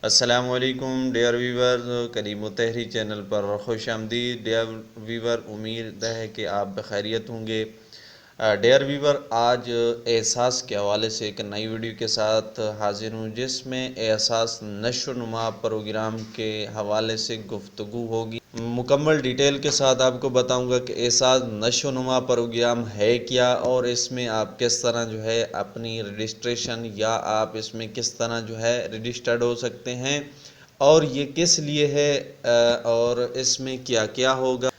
السلام علیکم ڈیئر ویور، کریم و تحری چینل پر خوش آمدید ڈیئر ویور۔ امید ہے کہ آپ بخیریت ہوں گے۔ ڈیئر ویور، آج احساس کے حوالے سے ایک نئی ویڈیو کے ساتھ حاضر ہوں، جس میں احساس نشو و نما پروگرام کے حوالے سے گفتگو ہوگی۔ مکمل ڈیٹیل کے ساتھ آپ کو بتاؤں گا کہ احساس نشو و نما پروگرام ہے کیا، اور اس میں آپ کس طرح جو ہے اپنی رجسٹریشن یا آپ اس میں کس طرح جو ہے رجسٹرڈ ہو سکتے ہیں، اور یہ کس لیے ہے، اور اس میں کیا کیا ہوگا،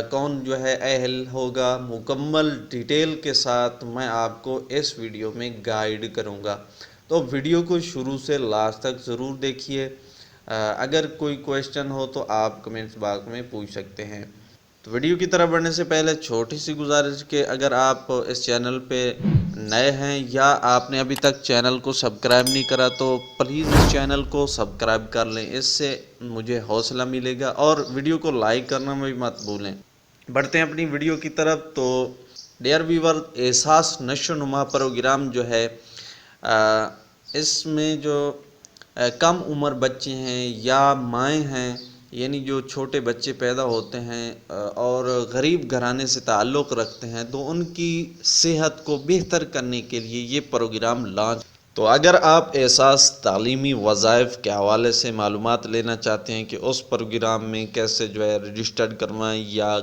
کون جو ہے اہل ہوگا۔ مکمل ڈیٹیل کے ساتھ میں آپ کو اس ویڈیو میں گائیڈ کروں گا، تو ویڈیو کو شروع سے لاسٹ تک ضرور دیکھیے۔ اگر کوئی کویسچن ہو تو آپ کمنٹس باکس میں پوچھ سکتے ہیں۔ تو ویڈیو کی طرف بڑھنے سے پہلے چھوٹی سی گزارش کہ اگر آپ اس چینل پہ نئے ہیں یا آپ نے ابھی تک چینل کو سبسکرائب نہیں کرا تو پلیز اس چینل کو سبسکرائب کر لیں، اس سے مجھے حوصلہ ملے گا، اور ویڈیو کو لائک کرنا بھی مت بھولیں۔ بڑھتے ہیں اپنی ویڈیو کی طرف۔ تو ڈیئر ویور، احساس نشو و نما پروگرام جو ہے، اس میں جو کم عمر بچے ہیں یا مائیں ہیں، یعنی جو چھوٹے بچے پیدا ہوتے ہیں اور غریب گھرانے سے تعلق رکھتے ہیں، تو ان کی صحت کو بہتر کرنے کے لیے یہ پروگرام لانچ۔ تو اگر آپ احساس تعلیمی وظائف کے حوالے سے معلومات لینا چاہتے ہیں کہ اس پروگرام میں کیسے جو ہے رجسٹرڈ کروائیں، یا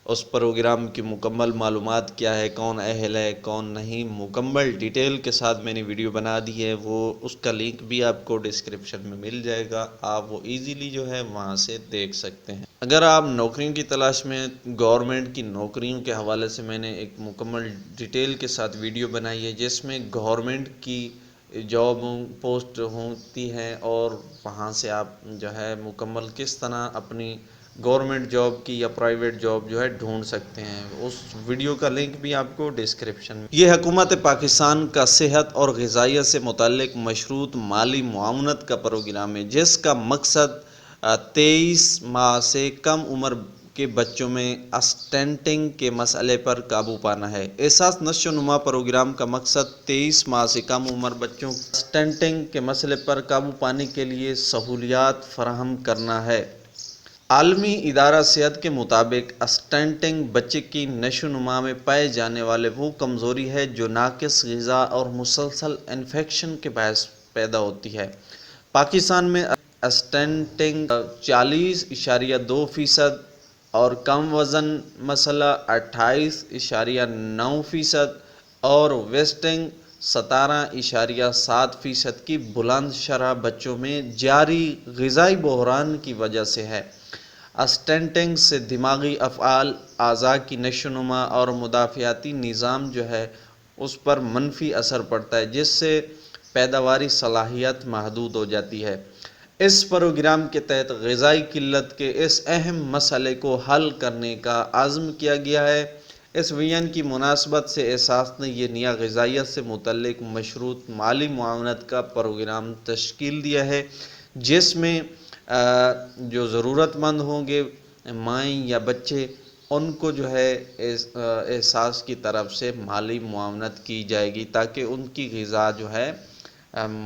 اس پروگرام کی مکمل معلومات کیا ہے، کون اہل ہے کون نہیں، مکمل ڈیٹیل کے ساتھ میں نے ویڈیو بنا دی ہے، وہ اس کا لنک بھی آپ کو ڈسکرپشن میں مل جائے گا، آپ وہ ایزیلی جو ہے وہاں سے دیکھ سکتے ہیں۔ اگر آپ نوکریوں کی تلاش میں، گورنمنٹ کی نوکریوں کے حوالے سے میں نے ایک مکمل ڈیٹیل کے ساتھ ویڈیو بنائی ہے، جس میں گورنمنٹ کی جاب پوسٹ ہوتی ہیں، اور وہاں سے آپ جو ہے مکمل کس طرح اپنی گورنمنٹ جاب کی یا پرائیویٹ جاب جو ہے ڈھونڈ سکتے ہیں، اس ویڈیو کا لنک بھی آپ کو ڈسکرپشن میں۔ یہ حکومت پاکستان کا صحت اور غذائیت سے متعلق مشروط مالی معاونت کا پروگرام ہے، جس کا مقصد 23 ماہ سے کم عمر کے بچوں میں اسٹنٹنگ کے مسئلے پر قابو پانا ہے۔ احساس نشو و نما پروگرام کا مقصد 23 ماہ سے کم عمر بچوں اسٹنٹنگ کے مسئلے پر قابو پانے کے لیے سہولیات فراہم کرنا ہے۔ عالمی ادارہ صحت کے مطابق اسٹنٹنگ بچے کی نشو و نما میں پائے جانے والے وہ کمزوری ہے جو ناقص غذا اور مسلسل انفیکشن کے باعث پیدا ہوتی ہے۔ پاکستان میں اسٹنٹنگ 40.2% اور کم وزن مسئلہ 28.9% اور ویسٹنگ 17.7% کی بلند شرح بچوں میں جاری غذائی بحران کی وجہ سے ہے۔ اسٹنٹنگ سے دماغی افعال، اعضاء کی نشو و نما اور مدافعتی نظام جو ہے اس پر منفی اثر پڑتا ہے، جس سے پیداواری صلاحیت محدود ہو جاتی ہے۔ اس پروگرام کے تحت غذائی قلت کے اس اہم مسئلے کو حل کرنے کا عزم کیا گیا ہے۔ اس وژن کی مناسبت سے احساس نے یہ نیا غذائیت سے متعلق مشروط مالی معاونت کا پروگرام تشکیل دیا ہے، جس میں جو ضرورت مند ہوں گے مائیں یا بچے، ان کو جو ہے احساس کی طرف سے مالی معاونت کی جائے گی، تاکہ ان کی غذا جو ہے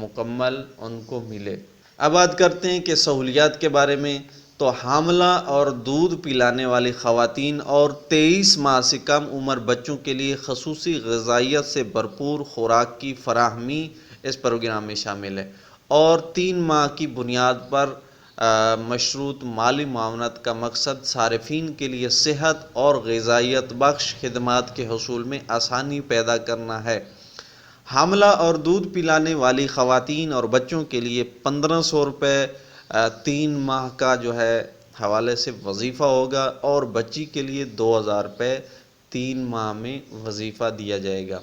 مکمل ان کو ملے۔ اب بات کرتے ہیں کہ سہولیات کے بارے میں۔ تو حاملہ اور دودھ پلانے والی خواتین اور 23 ماہ سے کم عمر بچوں کے لیے خصوصی غذائیت سے بھرپور خوراک کی فراہمی اس پروگرام میں شامل ہے، اور 3 ماہ کی بنیاد پر مشروط مالی معاونت کا مقصد صارفین کے لیے صحت اور غذائیت بخش خدمات کے حصول میں آسانی پیدا کرنا ہے۔ حاملہ اور دودھ پلانے والی خواتین اور بچوں کے لیے 1500 روپے 3 ماہ کا جو ہے حوالے سے وظیفہ ہوگا، اور بچی کے لیے 2000 روپے 3 ماہ میں وظیفہ دیا جائے گا۔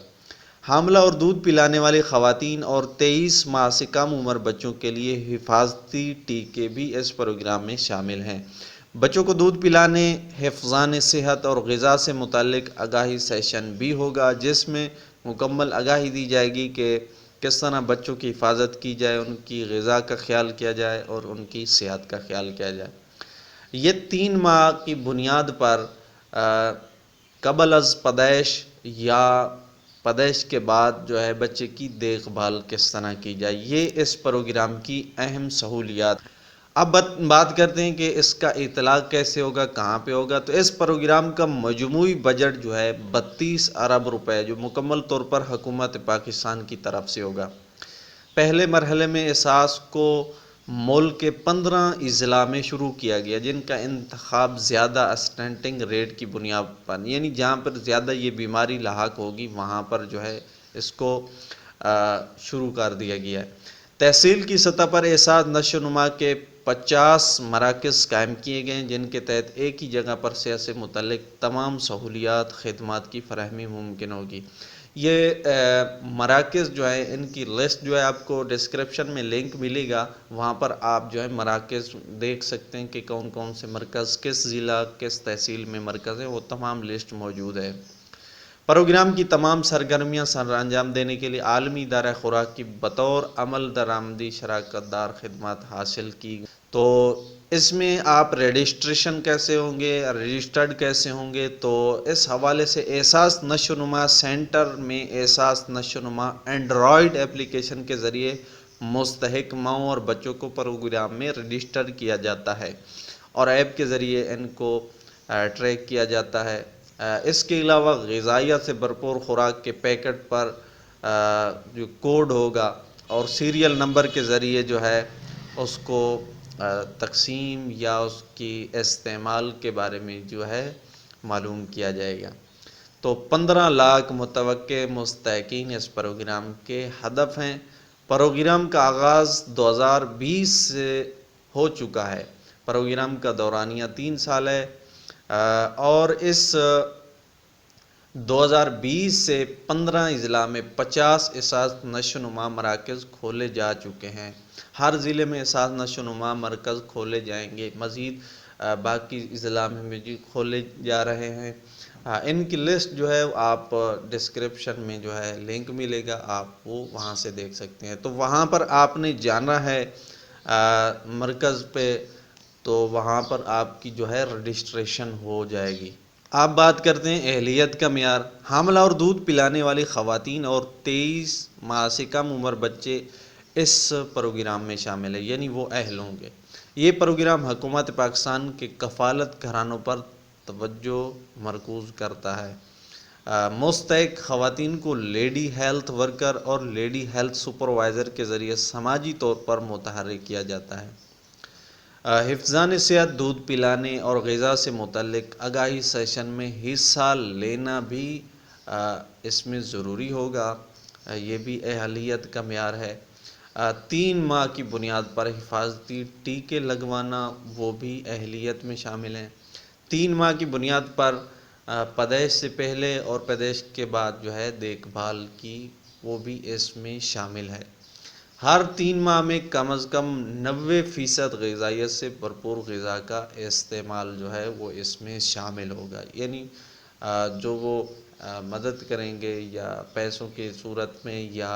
حاملہ اور دودھ پلانے والی خواتین اور 23 ماہ سے کم عمر بچوں کے لیے حفاظتی ٹیکے بھی اس پروگرام میں شامل ہیں۔ بچوں کو دودھ پلانے، حفظان صحت اور غذا سے متعلق آگاہی سیشن بھی ہوگا، جس میں مکمل آگاہی دی جائے گی کہ کس طرح بچوں کی حفاظت کی جائے، ان کی غذا کا خیال کیا جائے اور ان کی صحت کا خیال کیا جائے۔ یہ 3 ماہ کی بنیاد پر قبل از پیدائش یا پیدائش کے بعد جو ہے بچے کی دیکھ بھال کس طرح کی جائے، یہ اس پروگرام کی اہم سہولیات۔ اب بات کرتے ہیں کہ اس کا اطلاق کیسے ہوگا، کہاں پہ ہوگا۔ تو اس پروگرام کا مجموعی بجٹ جو ہے 32 ارب روپے، جو مکمل طور پر حکومت پاکستان کی طرف سے ہوگا۔ پہلے مرحلے میں اساس کو ملک کے 15 اضلاع میں شروع کیا گیا، جن کا انتخاب زیادہ اسٹنٹنگ ریٹ کی بنیاد پر، یعنی جہاں پر زیادہ یہ بیماری لاحق ہوگی وہاں پر جو ہے اس کو شروع کر دیا گیا ہے۔ تحصیل کی سطح پر اساس نشو و نما کے 50 مراکز قائم کیے گئے ہیں، جن کے تحت ایک ہی جگہ پر صحت سے متعلق تمام سہولیات خدمات کی فراہمی ممکن ہوگی۔ یہ مراکز جو ہے ان کی لسٹ جو ہے آپ کو ڈسکرپشن میں لنک ملے گا، وہاں پر آپ جو ہے مراکز دیکھ سکتے ہیں کہ کون کون سے مرکز کس ضلع کس تحصیل میں مرکز ہیں، وہ تمام لسٹ موجود ہے۔ پروگرام کی تمام سرگرمیاں سر انجام دینے کے لیے عالمی ادارہ خوراک کی بطور عمل درآمدی شراکت دار خدمات حاصل کی۔ تو اس میں آپ رجسٹریشن کیسے ہوں گے، رجسٹرڈ کیسے ہوں گے، تو اس حوالے سے اساس نشو و نما سینٹر میں اساس نشو و نما اینڈرائیڈ اپلیکیشن کے ذریعے مستحق ماؤں اور بچوں کو پروگرام میں رجسٹر کیا جاتا ہے اور ایپ کے ذریعے ان کو ٹریک کیا جاتا ہے۔ اس کے علاوہ غذائیت سے بھرپور خوراک کے پیکٹ پر جو کوڈ ہوگا اور سیریل نمبر کے ذریعے جو ہے اس کو تقسیم یا اس کی استعمال کے بارے میں جو ہے معلوم کیا جائے گا۔ تو 15 لاکھ متوقع مستحقین اس پروگرام کے ہدف ہیں۔ پروگرام کا آغاز 2020 سے ہو چکا ہے۔ پروگرام کا دورانیہ 3 سال ہے اور اس 2020 سے 15 اضلاع میں 50 اساس نشو و نما مراکز کھولے جا چکے ہیں۔ ہر ضلع میں اساس نشو و نما مرکز کھولے جائیں گے، مزید باقی اضلاع میں بھی کھولے جا رہے ہیں۔ ان کی لسٹ جو ہے آپ ڈسکرپشن میں جو ہے لنک ملے گا، آپ وہ وہاں سے دیکھ سکتے ہیں۔ تو وہاں پر آپ نے جانا ہے مرکز پہ، تو وہاں پر آپ کی جو ہے رجسٹریشن ہو جائے گی۔ آپ بات کرتے ہیں اہلیت کا معیار۔ حاملہ اور دودھ پلانے والی خواتین اور 23 ماہ سے کم عمر بچے اس پروگرام میں شامل ہیں، یعنی وہ اہل ہوں گے۔ یہ پروگرام حکومت پاکستان کے کفالت گھرانوں پر توجہ مرکوز کرتا ہے۔ مستحق خواتین کو لیڈی ہیلتھ ورکر اور لیڈی ہیلتھ سپروائزر کے ذریعے سماجی طور پر متحرک کیا جاتا ہے۔ حفظان صحت، دودھ پلانے اور غذا سے متعلق آگاہی سیشن میں حصہ لینا بھی اس میں ضروری ہوگا، یہ بھی اہلیت کا معیار ہے۔ 3 ماہ کی بنیاد پر حفاظتی ٹیکے لگوانا وہ بھی اہلیت میں شامل ہیں۔ 3 ماہ کی بنیاد پر پیدائش سے پہلے اور پیدائش کے بعد جو ہے دیکھ بھال کی وہ بھی اس میں شامل ہے۔ ہر 3 ماہ میں کم از کم 90% غذائیت سے بھرپور غذا کا استعمال جو ہے وہ اس میں شامل ہوگا، یعنی جو وہ مدد کریں گے یا پیسوں کی صورت میں یا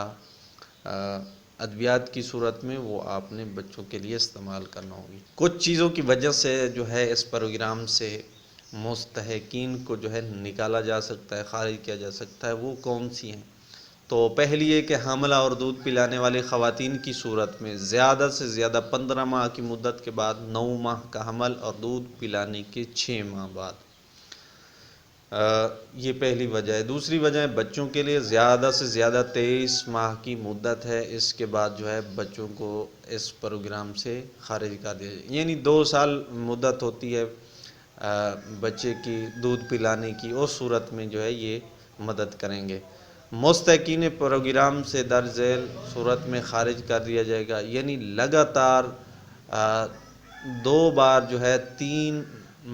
ادویات کی صورت میں، وہ آپ نے بچوں کے لیے استعمال کرنا ہوگی۔ کچھ چیزوں کی وجہ سے جو ہے اس پروگرام سے مستحقین کو جو ہے نکالا جا سکتا ہے، خارج کیا جا سکتا ہے، وہ کون سی ہیں؟ تو پہلی یہ کہ حاملہ اور دودھ پلانے والی خواتین کی صورت میں زیادہ سے زیادہ 15 ماہ کی مدت کے بعد 9 ماہ کا حمل اور دودھ پلانے کے 6 ماہ بعد، یہ پہلی وجہ ہے۔ دوسری وجہ ہے بچوں کے لیے زیادہ سے زیادہ 23 ماہ کی مدت ہے، اس کے بعد جو ہے بچوں کو اس پروگرام سے خارج کر دیا جائے، یعنی 2 سال مدت ہوتی ہے بچے کی دودھ پلانے کی، اس صورت میں جو ہے یہ مدد کریں گے۔ مستحقین پروگرام سے درج ذیل صورت میں خارج کر دیا جائے گا، یعنی لگاتار 2 بار جو ہے 3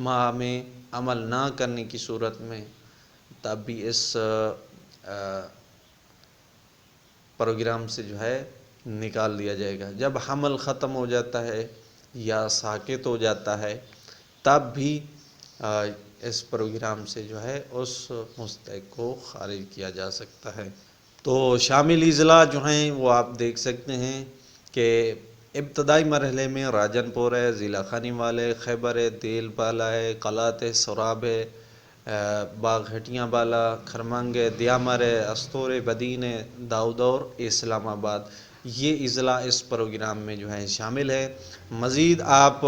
ماہ میں عمل نہ کرنے کی صورت میں تب بھی اس پروگرام سے جو ہے نکال دیا جائے گا۔ جب حمل ختم ہو جاتا ہے یا ساقط ہو جاتا ہے تب بھی اس پروگرام سے جو ہے اس مستحق کو خارج کیا جا سکتا ہے۔ تو شامل اضلاع جو ہیں وہ آپ دیکھ سکتے ہیں کہ ابتدائی مرحلے میں راجن پور ہے، ضلع خانیوال ہے، خیبر ہے، دیل بالا ہے، قلات ہے، سراب ہے، باغ ہٹیاں بالا، کھرمنگ، دیامر، استور، بدین، داؤدور، اسلام آباد، یہ اضلاع اس پروگرام میں جو ہے شامل ہے۔ مزید آپ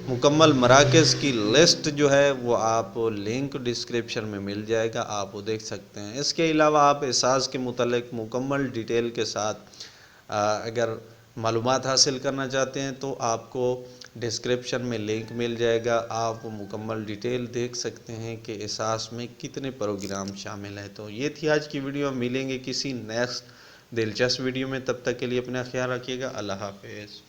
مکمل مراکز کی لسٹ جو ہے وہ آپ لنک ڈسکرپشن میں مل جائے گا، آپ وہ دیکھ سکتے ہیں۔ اس کے علاوہ آپ احساس کے متعلق مکمل ڈیٹیل کے ساتھ اگر معلومات حاصل کرنا چاہتے ہیں تو آپ کو ڈسکرپشن میں لنک مل جائے گا، آپ مکمل ڈیٹیل دیکھ سکتے ہیں کہ احساس میں کتنے پروگرام شامل ہیں۔ تو یہ تھی آج کی ویڈیو، ملیں گے کسی نیکسٹ دلچسپ ویڈیو میں، تب تک کے لیے اپنا خیال رکھیے گا۔ اللہ حافظ۔